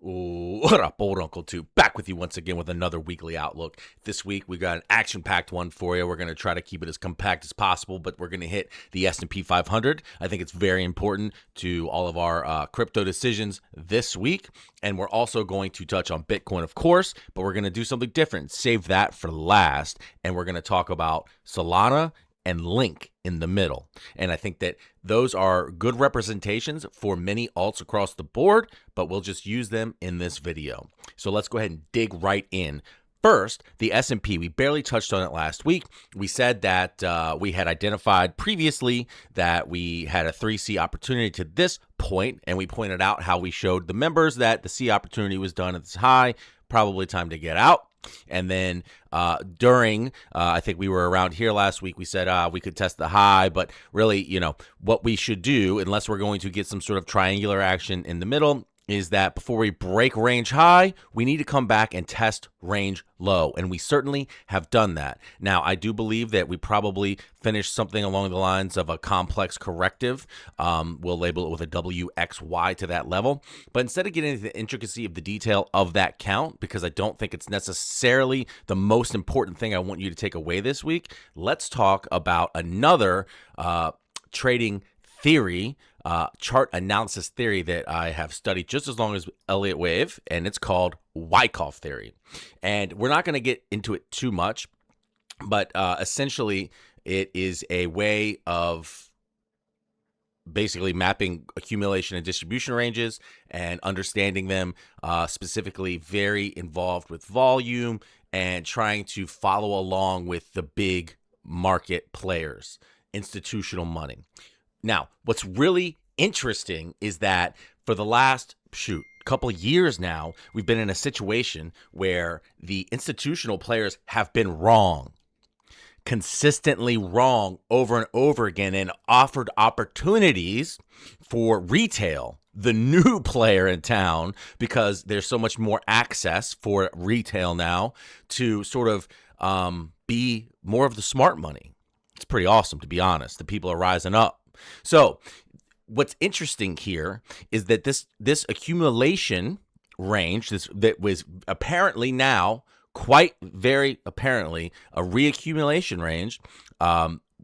What up, old Uncle 2? Back with you once again with another weekly outlook. This week, we got an action-packed one for you. We're going to try to keep it as compact as possible, but we're going to hit the S&P 500. I think it's very important to all of our crypto decisions this week, and we're also going to touch on Bitcoin, of course, but we're going to do something different. Save that for last, and we're going to talk about Solana and Link in the middle. And I think that those are good representations for many alts across the board, but we'll just use them in this video. So let's go ahead and dig right in. First, the S&P, we barely touched on it last week. We said that we had identified previously that we had a 3C opportunity to this point, and we pointed out how we showed the members that the C opportunity was done at this high, probably time to get out. And then I think we were around here last week, we said we could test the high, but really, what we should do, unless we're going to get some sort of triangular action in the middle, is that before we break range high, we need to come back and test range low. And we certainly have done that. Now, I do believe that we probably finished something along the lines of a complex corrective. We'll label it with a WXY to that level. But instead of getting into the intricacy of the detail of that count, because I don't think it's necessarily the most important thing I want you to take away this week, let's talk about another trading theory, chart analysis theory that I have studied just as long as Elliott Wave, and it's called Wyckoff theory. And we're not going to get into it too much, but essentially it is a way of basically mapping accumulation and distribution ranges and understanding them, specifically very involved with volume and trying to follow along with the big market players, institutional money. Now, what's really interesting is that for the last, couple of years now, we've been in a situation where the institutional players have been wrong, consistently wrong over and over again, and offered opportunities for retail, the new player in town, because there's so much more access for retail now to sort of be more of the smart money. It's pretty awesome, to be honest. The people are rising up. So what's interesting here is that this accumulation range, that was apparently now quite very apparently a reaccumulation range,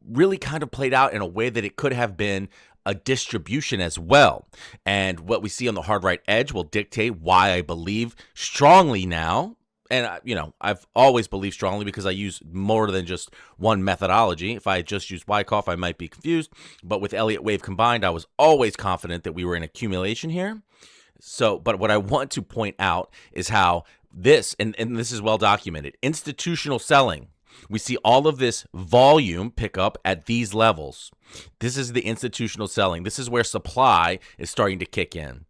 really kind of played out in a way that it could have been a distribution as well. And what we see on the hard right edge will dictate why I believe strongly now. And, I've always believed strongly because I use more than just one methodology. If I had just used Wyckoff, I might be confused. But with Elliott Wave combined, I was always confident that we were in accumulation here. But what I want to point out is how this, and this is well documented, institutional selling. We see all of this volume pick up at these levels. This is the institutional selling. This is where supply is starting to kick in.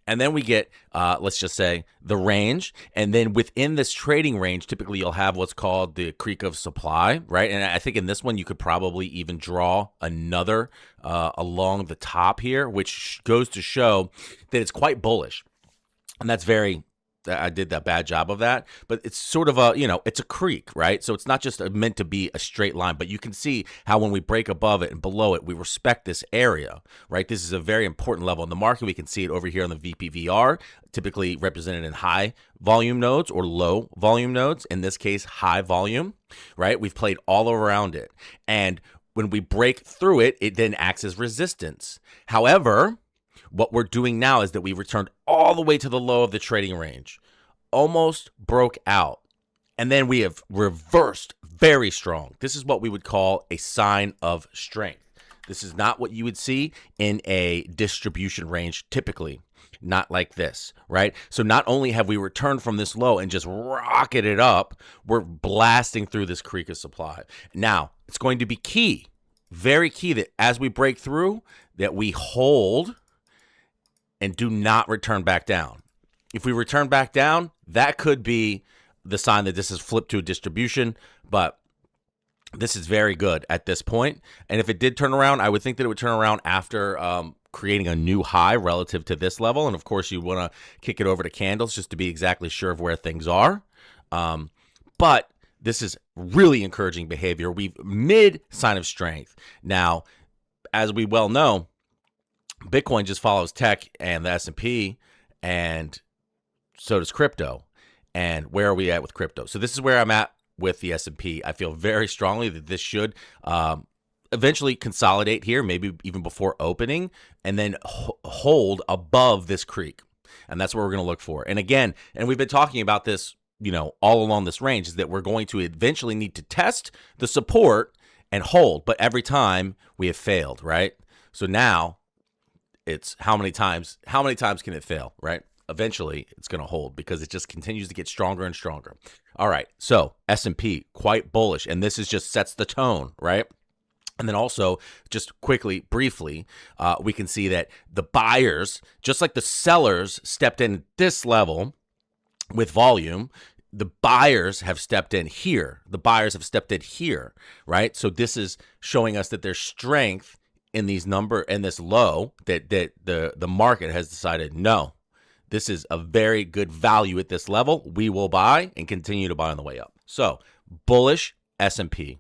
And then we get, let's just say, the range. And then within this trading range, typically you'll have what's called the creek of supply, right? And I think in this one, you could probably even draw another along the top here, which goes to show that it's quite bullish. And that's I did that bad job of that, but it's sort of it's a creek, right? So it's not just meant to be a straight line, but you can see how when we break above it and below it, we respect this area, right? This is a very important level in the market. We can see it over here on the VPVR, typically represented in high volume nodes or low volume nodes. In this case, high volume, right? We've played all around it. And when we break through it, it then acts as resistance. However, what we're doing now is that we returned all the way to the low of the trading range, almost broke out, and then we have reversed very strong. This is what we would call a sign of strength. This is not what you would see in a distribution range typically, not like this, right? So not only have we returned from this low and just rocketed up, we're blasting through this creek of supply. Now, it's going to be key, very key, that as we break through, that we hold and do not return back down. If we return back down, that could be the sign that this has flipped to a distribution, but this is very good at this point. And if it did turn around, I would think that it would turn around after creating a new high relative to this level. And of course, you want to kick it over to candles just to be exactly sure of where things are. But this is really encouraging behavior. We've mid sign of strength. Now, as we well know, Bitcoin just follows tech and the S&P, and so does crypto. And where are we at with crypto? So this is where I'm at with the S&P. I feel very strongly that this should eventually consolidate here, maybe even before opening, and then hold above this creek. And that's what we're going to look for. And again, and we've been talking about this, all along this range, is that we're going to eventually need to test the support and hold. But every time we have failed, right? So now it's how many times can it fail, right? Eventually it's going to hold because it just continues to get stronger and stronger. All right. So S&P quite bullish. And this is just sets the tone, right? And then also, just quickly, briefly, we can see that the buyers, just like the sellers stepped in at this level with volume, the buyers have stepped in here. The buyers have stepped in here, right? So this is showing us that there's strength in these in this low that the market has decided, no, this is a very good value at this level. We will buy and continue to buy on the way up. So bullish S&P.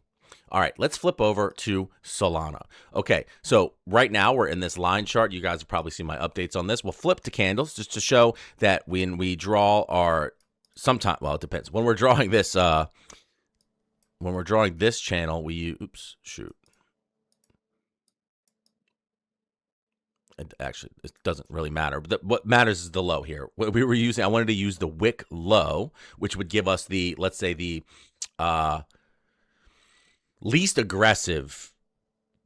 All right, let's flip over to Solana. Okay, so right now we're in this line chart. You guys have probably seen my updates on this. We'll flip to candles just to show that when we draw our well, it depends. When we're drawing this channel, we use, oops, shoot. Actually, it doesn't really matter. But what matters is the low here. What we were using, I wanted to use the wick low, which would give us the, let's say, the least aggressive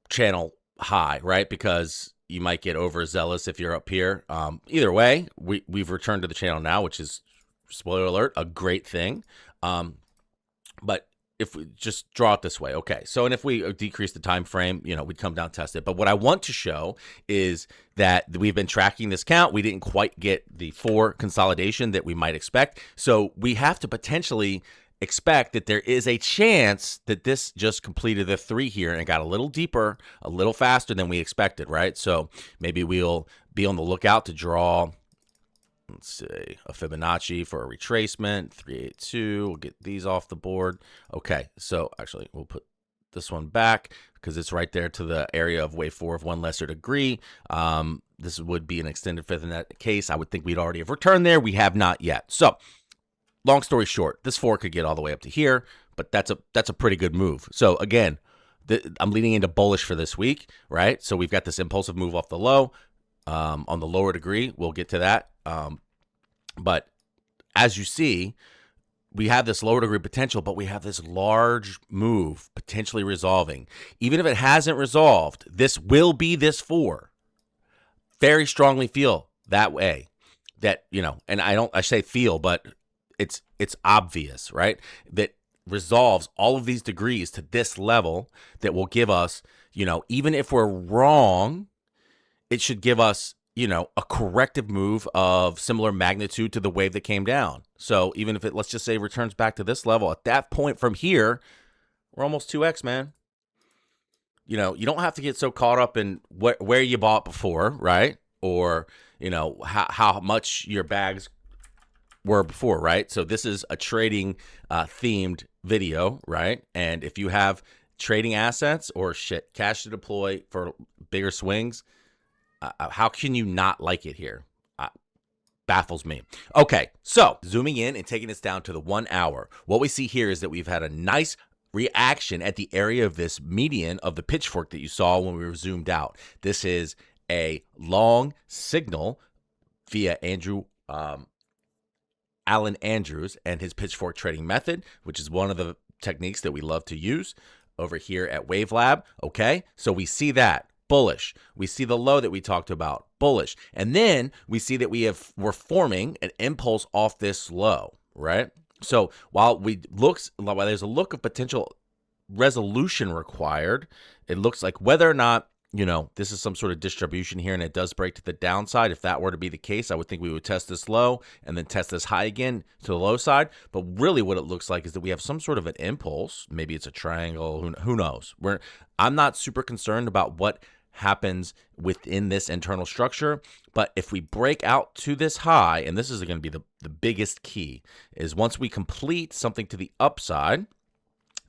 channel high, right? Because you might get overzealous if you're up here. Either way, we've returned to the channel now, which is, spoiler alert, a great thing. But if we just draw it this way, okay. So, and if we decrease the time frame, we'd come down, test it. But what I want to show is that we've been tracking this count. We didn't quite get the 4 consolidation that we might expect. So we have to potentially expect that there is a chance that this just completed the 3 here and got a little deeper, a little faster than we expected, right? So maybe we'll be on the lookout to draw, let's say, a Fibonacci for a retracement, 382. We'll get these off the board. Okay, so actually we'll put this one back because it's right there to the area of wave 4 of 1 lesser degree. This would be an extended fifth in that case. I would think we'd already have returned there. We have not yet. So long story short, this 4 could get all the way up to here, but that's a pretty good move. So again, I'm leaning into bullish for this week, right? So we've got this impulsive move off the low on the lower degree. We'll get to that. But as you see, we have this lower degree potential, but we have this large move potentially resolving. Even if it hasn't resolved, this will be this 4. Very strongly feel that way. That, and I say feel, but it's obvious, right? That resolves all of these degrees to this level that will give us, even if we're wrong, it should give us, a corrective move of similar magnitude to the wave that came down. So even if it, let's just say, returns back to this level, at that point from here, we're almost 2x, man. You don't have to get so caught up in where you bought before, right? Or, how much your bags were before, right? So this is a trading themed video, right? And if you have trading assets or cash to deploy for bigger swings, how can you not like it here? Baffles me. Okay, so zooming in and taking this down to the 1 hour, what we see here is that we've had a nice reaction at the area of this median of the pitchfork that you saw when we were zoomed out. This is a long signal via Alan Andrews and his pitchfork trading method, which is one of the techniques that we love to use over here at WaveLab. Okay, so we see that bullish. We see the low that we talked about, bullish. And then we see that we're forming an impulse off this low, right? So while there's a look of potential resolution required, it looks like whether or not this is some sort of distribution here and it does break to the downside. If that were to be the case, I would think we would test this low and then test this high again to the low side. But really what it looks like is that we have some sort of an impulse. Maybe it's a triangle. Who knows? I'm not super concerned about what happens within this internal structure. But if we break out to this high, and this is going to be the biggest key, is once we complete something to the upside,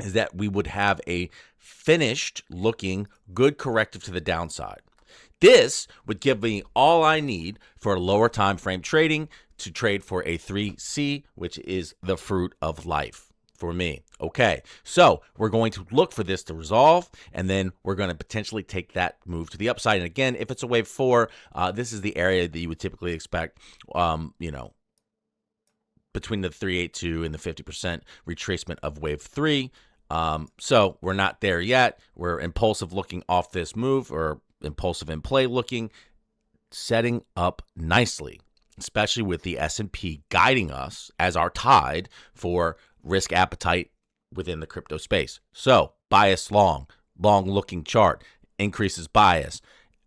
is that we would have a finished looking good corrective to the downside. This would give me all I need for lower time frame trading to trade for a 3C, which is the fruit of life for me. Okay, so we're going to look for this to resolve, and then we're going to potentially take that move to the upside. And again, if it's a wave 4, this is the area that you would typically expect, between the 382 and the 50% retracement of wave 3. So we're not there yet. We're impulsive looking off this move, or impulsive in play looking, setting up nicely, especially with the S&P guiding us as our tide for risk appetite within the crypto space. So bias long looking chart increases bias.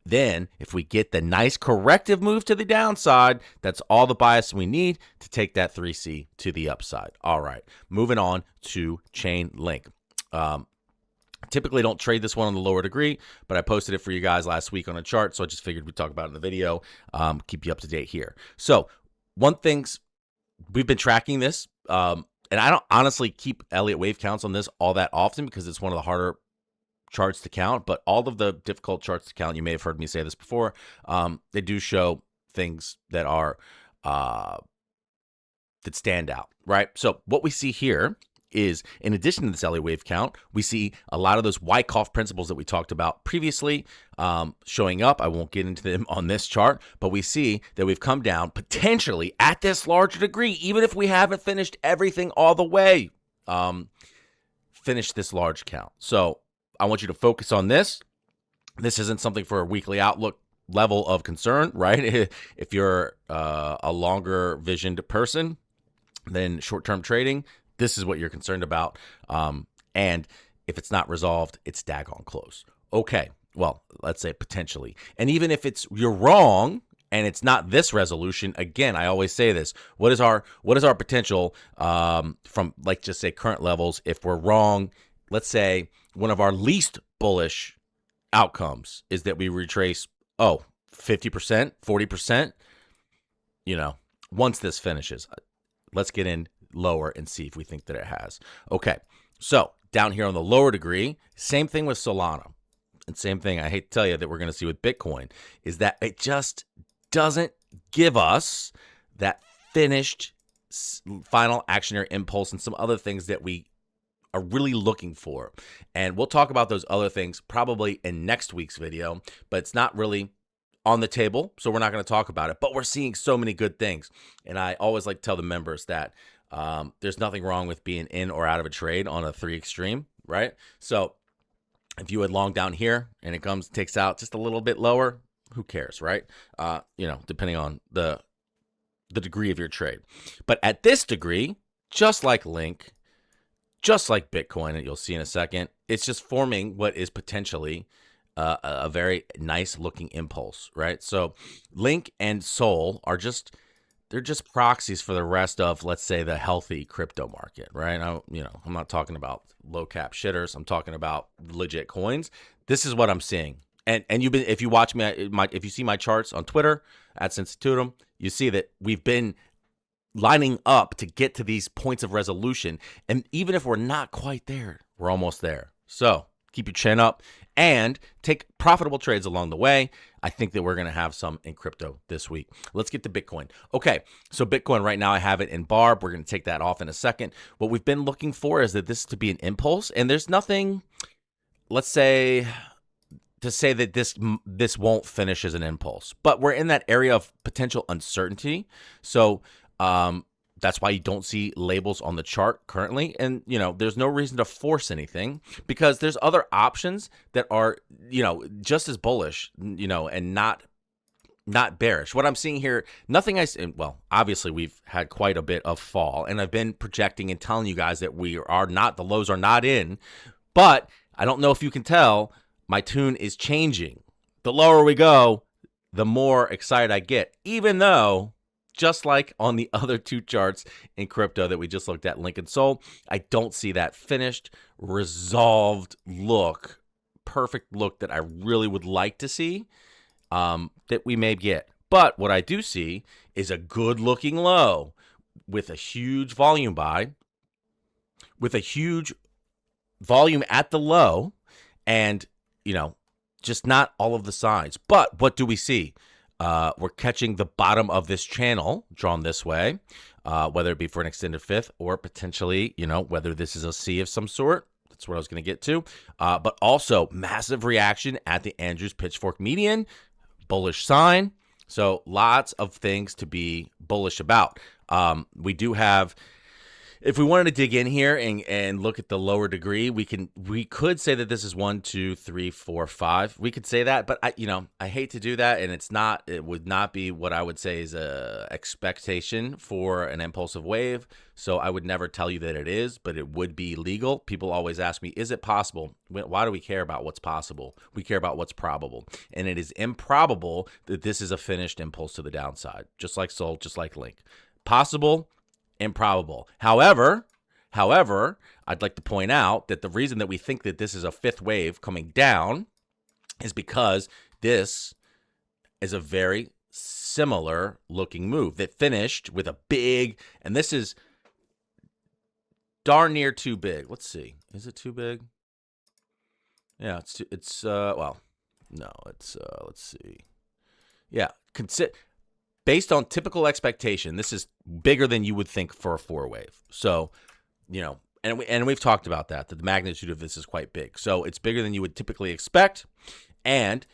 Then if we get the nice corrective move to the downside, that's all the bias we need to take that 3C to the upside. All right, moving on to Chainlink. Typically don't trade this one on the lower degree, but I posted it for you guys last week on a chart, so I just figured we'd talk about it in the video, keep you up to date here. So one thing's, we've been tracking this, and I don't honestly keep Elliott wave counts on this all that often because it's one of the harder charts to count, but all of the difficult charts to count, you may have heard me say this before, they do show things that are that stand out, right? So what we see here is, in addition to this Elliott wave count, we see a lot of those Wyckoff principles that we talked about previously showing up. I won't get into them on this chart, but we see that we've come down potentially at this larger degree, even if we haven't finished everything all the way, finish this large count. So I want you to focus on this. This isn't something for a weekly outlook level of concern, right? If you're a longer visioned person than short-term trading, this is what you're concerned about. And if it's not resolved, it's daggone close. Okay, well, let's say potentially. And even if you're wrong and it's not this resolution, again, I always say this, what is our potential from, like, just say current levels? If we're wrong, let's say one of our least bullish outcomes is that we retrace, 50%, 40%, once this finishes, let's get in lower and see if we think that it has. Okay, so down here on the lower degree, same thing with Solana. And same thing, I hate to tell you, that we're going to see with Bitcoin, is that it just doesn't give us that finished final actionary impulse and some other things that we are really looking for. And we'll talk about those other things probably in next week's video, but it's not really on the table, so we're not going to talk about it. But we're seeing so many good things. And I always like to tell the members that there's nothing wrong with being in or out of a trade on a 3 extreme, right? So if you had long down here and it takes out just a little bit lower, who cares, right? Depending on the degree of your trade. But at this degree, just like Link, just like Bitcoin, and you'll see in a second, it's just forming what is potentially a very nice looking impulse, right? So Link and Sol are they're just proxies for the rest of, let's say, the healthy crypto market, right? I'm not talking about low cap shitters. I'm talking about legit coins. This is what I'm seeing. And if you watch me, if you see my charts on Twitter at Sensitutum, you see that we've been lining up to get to these points of resolution. And even if we're not quite there, we're almost there. So keep your chin up and take profitable trades along the way. I think that we're going to have some in crypto this week. Let's get to Bitcoin. Okay, so Bitcoin right now, I have it in barb. We're going to take that off in a second. What we've been looking for is that this to be an impulse, and there's nothing, let's say, to say that this won't finish as an impulse. But we're in that area of potential uncertainty. So that's why you don't see labels on the chart currently. And, there's no reason to force anything because there's other options that are, just as bullish, and not bearish. What I'm seeing here, obviously we've had quite a bit of fall, and I've been projecting and telling you guys that the lows are not in, but I don't know if you can tell, my tune is changing. The lower we go, the more excited I get, even though, just like on the other 2 charts in crypto that we just looked at, Link and Sol, I don't see that finished, resolved look, perfect look that I really would like to see, that we may get. But what I do see is a good-looking low with a huge volume buy, with a huge volume at the low, and, just not all of the signs. But what do we see? We're catching the bottom of this channel drawn this way, whether it be for an extended fifth or potentially, whether this is a C of some sort. That's what I was going to get to. But also massive reaction at the Andrews Pitchfork median, bullish sign. So lots of things to be bullish about. We do have, if we wanted to dig in here and look at the lower degree, we could say that this is 1, 2, 3, 4, 5. We could say that, but I hate to do that, and it would not be what I would say is a expectation for an impulsive wave. So I would never tell you that it is, but it would be legal. People always ask me, is it possible? Why do we care about what's possible? We care about what's probable. And it is improbable that this is a finished impulse to the downside, just like Sol, just like Link. Possible, improbable. However, I'd like to point out that the reason that we think that this is a fifth wave coming down is because this is a very similar looking move that finished with a big, and this is darn near too big. Let's see. Is it too big? Yeah, let's see. Yeah, based on typical expectation, this is bigger than you would think for a 4-wave. So, and we've talked about that the magnitude of this is quite big. So it's bigger than you would typically expect. And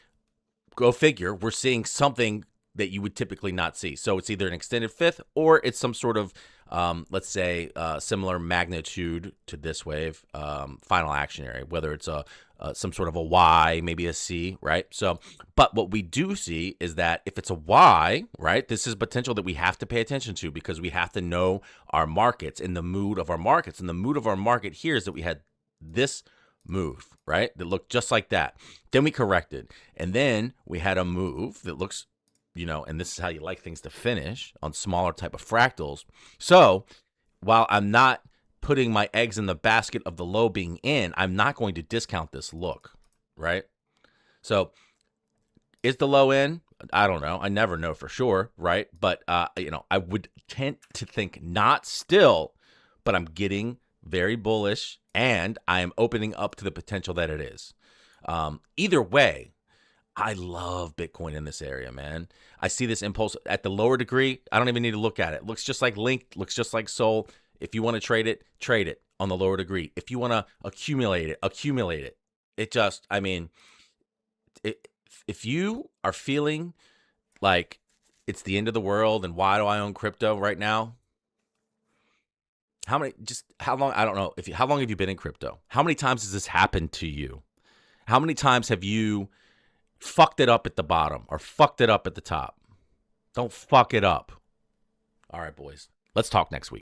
go figure, we're seeing something that you would typically not see. So it's either an extended fifth or it's some sort of, let's say, similar magnitude to this wave, final action area, whether it's some sort of a Y, maybe a C, right? So, but what we do see is that if it's a Y, right, this is potential that we have to pay attention to because we have to know our markets and the mood of our markets. And the mood of our market here is that we had this move, right, that looked just like that. Then we corrected. And then we had a move that looks, and this is how you like things to finish on smaller type of fractals. So while I'm not putting my eggs in the basket of the low being in, I'm not going to discount this look, right? So is the low in? I don't know. I never know for sure, right? But, I would tend to think not still, but I'm getting very bullish and I am opening up to the potential that it is. Either way, I love Bitcoin in this area, man. I see this impulse at the lower degree. I don't even need to look at it. Looks just like Link, looks just like Sol. If you want to trade it on the lower degree. If you want to accumulate it. It just, if you are feeling like it's the end of the world and why do I own crypto right now? How long? I don't know. How long have you been in crypto? How many times has this happened to you? How many times have you fucked it up at the bottom or fucked it up at the top? Don't fuck it up. All right, boys. Let's talk next week.